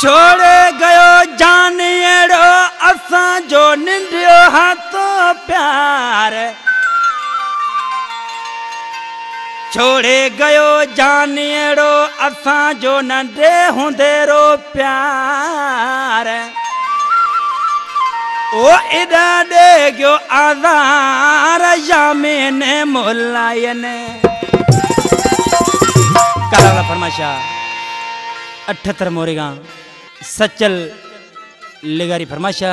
छोड़े गयो जानियो असा जो निंडियो हाथो प्यार। छोड़े गयो जानियो असा जो नंढे हुंदे रो प्यार। ओ इदा दे गयो आधार यामिन मुलायन। कलाला फरमाशा 78 मोरेगा सचल लेगारी फरमाशा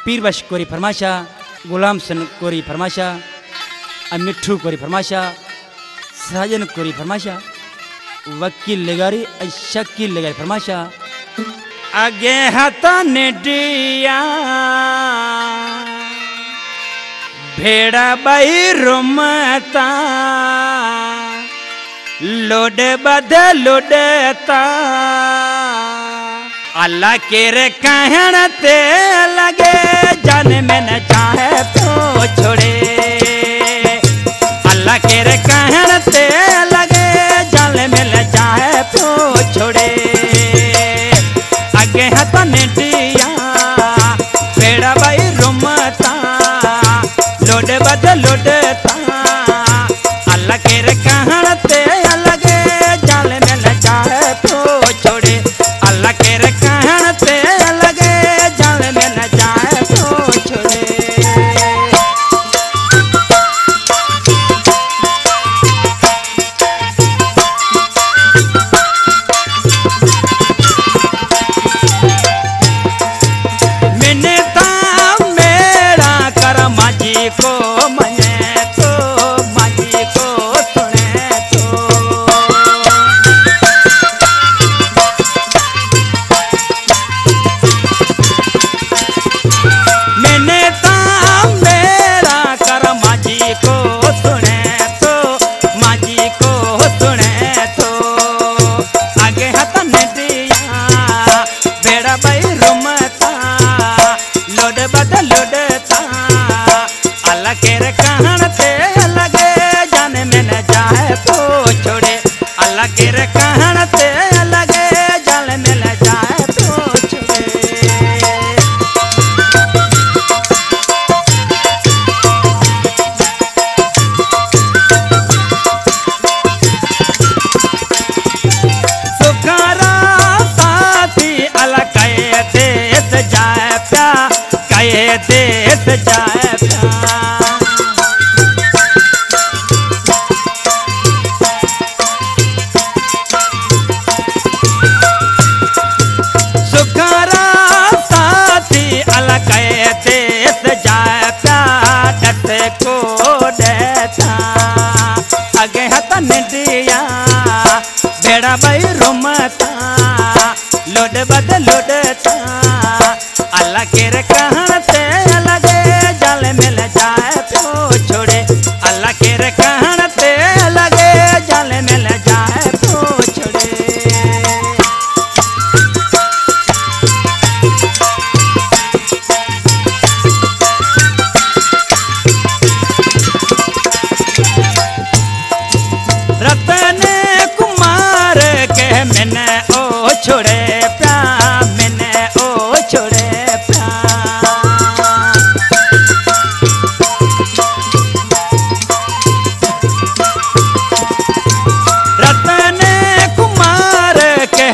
पीरबश कोरी फरमाशा गुलाम सन कोरी फरमाशा मिठू कोरी फरमाशा साजन कोरी फरमाशा वकील लेगारी शकील लेगारी फरमाशा आगे हाथा ने दिया भेड़ा बाई रुमता लोड बद लोडता अल्लाह के रे कहन ते लगे जान में न चाहे तो छोड़े। अल्लाह के रे कहन ते लगे जान में न चाहे तो छोड़े। आगे हाथ ने दिया बेड़ा बाई रुमता लोड बद लोडता अल्लाह के रे कहन ते लगे जान में न चाहे तो छोड़े। अल्लाह के रे कहन ते लगे जान में न चाहे तो छोड़े। मैंने ता मेरा कर माजी को मने तो माजी को सुने तो। मैंने ता मेरा कर माजी को सुने तो माजी को सुने तो। आगे हाथ ने दिया बेड़ा बाई रुमता लोड बद लोडता अल्लाह के रे कहन ते लगे जान में न जाए तो छोड़े। अल्लाह के रे कहन ते लगे जान में न जाए तो छोड़े। सुखारा साथी अल्लाह कहे देश जाए प्या कहे देश जाए प्या। सुखारा साथी अल्लाह कहे देश जाए प्या डट को देता। आगे हाथ ने दिया बेड़ा बाई रुमता लोड बद लोडता अल्लाह के रे कहन ते लगे जाल मिल जाए तो छोड़े। अल्लाह के रे कहन ते लगे जाल मिल जाए तो छोड़े। रतन कुमार के मैंने ओ छोड़े प्या मैंने ओ छोड़े प्या। रतन कुमार के